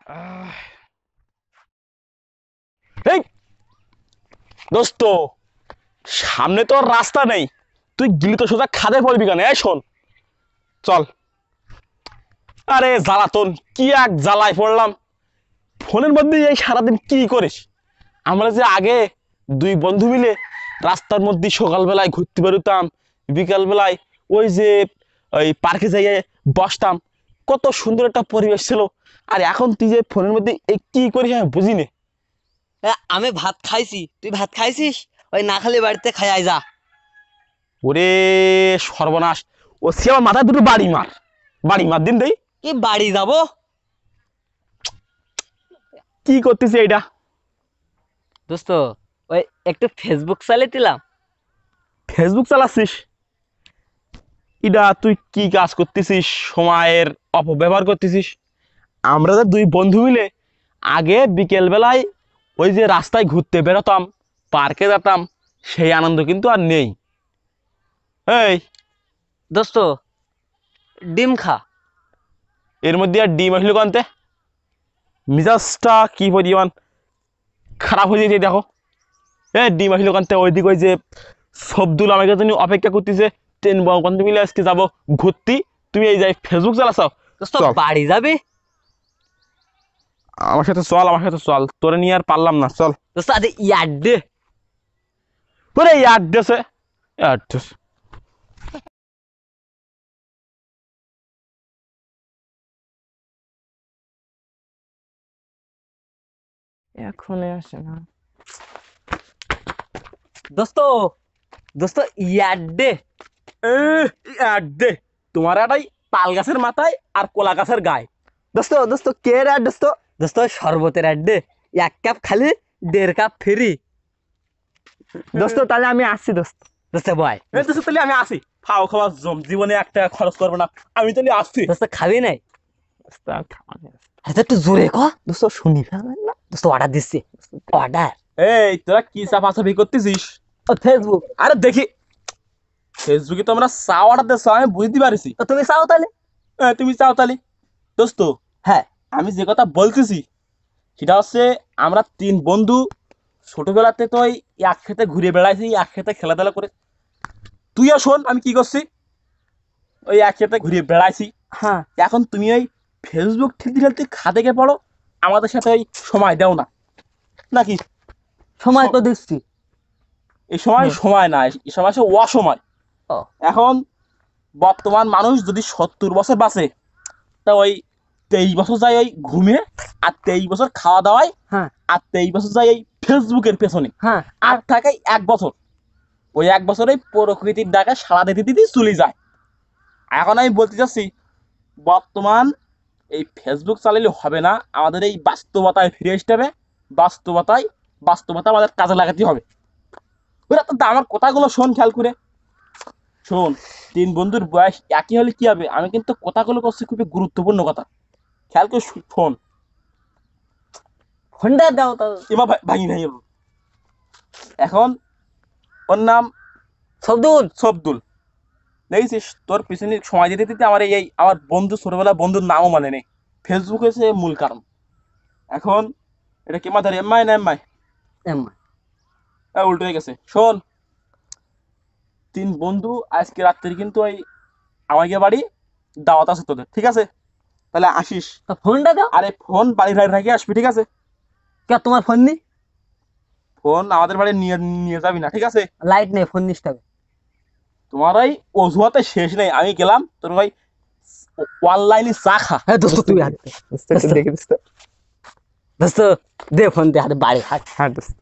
আহ, এই দোস্ত, সামনে তো আর রাস্তা নেই, তুই গিলি তো সোজা খাদে পড়বি কেন? এই শোন, চল। আরে জ্বালাতন, কি এক জ্বালায় পড়লাম। ফোনের মধ্যে এই সারাদিন কি করিস? আমরা যে আগে দুই বন্ধু মিলে রাস্তার মধ্যে সকালবেলায় ঘুরতে বেরোতাম, বিকাল বেলায় ওই যে ওই পার্কে যাইয়ে বসতাম, কত সুন্দর একটা পরিবেশ ছিল। আর এখন তুই যে ফোনের মধ্যে এই কি করিস আমি বুঝি না। আমি ভাত খাইছি, তুই ভাত খাইছিস? ওই না খালি বাড়িতে খাই আয় যা। ওরে সর্বনাশ, ও সে আমার মাথায় দুটো বাড়ি মার, বাড়ি মার দিন দেই। কি বাড়ি যাব? কি করতেছি এইটা? দোস্ত, ওই একটু ফেসবুক চালাইছিলাম। ফেসবুক চালাচ্ছিস? এটা তুই কি কাজ করতেছিস? সময়ের অপব্যবহার করতেছিস। আমরা যে দুই বন্ধু মিলে আগে বিকেল বেলায় ওই যে রাস্তায় ঘুরতে বেরোতাম, পার্কে যেতাম, সেই আনন্দ কিন্তু আর নেই। এই, দোস্ত, ডিম খা। এর মধ্যে আর ডিম আসলো কানতে, মিজাজটা কি পরিমাণ খারাপ হয়ে যেতে দেখো। ডিম আসলো কানতে, ওইদিকে ওই যে সবদুল আমাকে জন্য অপেক্ষা করতেছে, ট্রেন বন্ধু মিলে আজকে যাবো ঘুরতি, তুমি এই যাই ফেসবুক চালাচ্ছাও। দোস্ত, চল বাড়ি যাবি? আমার সাথে চল, আমার সাথে চল, তোরে নিয়ে আর পারলাম না, চল। দোস্ত আজ ইয়ার দে। ওরে অ্যাড্রেসে, অ্যাড্রেস এখন আসে না। দোস্ত, দোস্ত ইয়ার দে। দে। তোমার একটাই তাল গাছের মাথায় আর কোলা গাছের গায়ে। দোস্ত দোস্ত কে রে দোস্ত? দোস্ত শরবতের অ্যাড দে। 1 কাপ খালি 1.5 কাপ ফ্রি। দোস্ত তাহলে আমি আসছি দোস্ত। দোস্ত বয়। দোস্ত তাহলে আমি আসি, খাও খাওয়া জীবনে 1 টাকা খরচ করবো না, আমি তাহলে আসছি। দোস্ত খাবি নাই? দোস্ত আর খাওয়া নেই। আচ্ছা একটু জোরে ক। দোস্ত শুনি ফেলেন না। দোস্ত অর্ডার দিচ্ছি। অর্ডার। এই তোরা কি চাপাচাপি করতেছিস? ও ফেসবুক। আরে দেখি, ফেসবুকে তো আমরা চা অর্ডার দিচ্ছ, আমি বুঝতে পারছি। তো তুমি চাও তাহলে? তুমি চাও তাহলে? দোস্ত, হ্যাঁ। আমি যে কথা বলতেছি সেটা হচ্ছে, আমরা 3 বন্ধু ছোটবেলাতে তো ওই এক খেতে ঘুরে বেড়াইছি, এক খেতে খেলাধুলা করে। তুইও শোন আমি কি করছি, ওই এক খেতে ঘুরে বেড়াইছি। হ্যাঁ। এখন তুমি ওই ফেসবুক ঠেলতে ঠেলতে খাদে গিয়ে পড়ো, আমাদের সাথে ওই সময় দাও না নাকি? সময় তো দিচ্ছি। এই সময় সময় না, এই সময় হচ্ছে অসময়। ও। এখন বর্তমান মানুষ যদি 70 বছর বাঁচে, তা ওই 23 বছর যায় ওই ঘুমে, আর 23 বছর খাওয়া দাওয়ায়, হ্যাঁ। আর 23 বছর যায় এই ফেসবুকের পেছনে। হ্যাঁ। আর থাকে 1 বছর, ওই 1 বছরে প্রকৃতির ডাকা সাড়া দিতে দিতে চলে যায়। এখন আমি বলতে চাচ্ছি, বর্তমান এই ফেসবুক চালালে হবে না, আমাদের এই বাস্তবতায় ফিরে আসতে হবে। বাস্তবতায়, বাস্তবতা আমাদের কাজে লাগাতে হবে। ওরা তো আমার কথাগুলো শোন, খেয়াল করে শোন। 3 বন্ধুর বয়স একই হলে কি হবে, আমি কিন্তু কথাগুলো করছি খুবই গুরুত্বপূর্ণ কথা, খেয়াল করে শোন। ফোনটা দাও তো। এবার ভাঙি ভাঙি বল। এখন ওর নাম সবদুল। সবদুল। দেখেছিস, তোর পিছনে সময় দিতে দিতে আমার এই আমার বন্ধু, ছোটবেলা বন্ধুর নামও মানে নেই। ফেসবুক হচ্ছে মূল কারণ। এখন এটা কি মাথার এমআই না এমআই? এম্মা। উল্টো হয়ে গেছে। শোন, 3 বন্ধু আজকে রাত্রে কিন্তু ওই আমাকে বাড়ি দাওয়াত আছে তোদের, ঠিক আছে? তাহলে আসিস। তো ফোনটা দাও। আরে ফোন বাড়ির বাইরে রেখে আসবি, ঠিক আছে? কে তোমার ফোন নি? ফোন আমাদের বাড়ি নিয়ে নিয়ে যাবি না, ঠিক আছে? লাইট নেই, ফোন নিস তবে। তোমার ওই অজুহাতে শেষ নেই, আমি গেলাম তোর ভাই অনলাইনে চা খা। হ্যাঁ দোস্ত তুই হাত দে। দোস্ত একটু দেখে দোস্ত। দোস্ত দে ফোন দে, হাতে বাড়ি হাত। হ্যাঁ দোস্ত।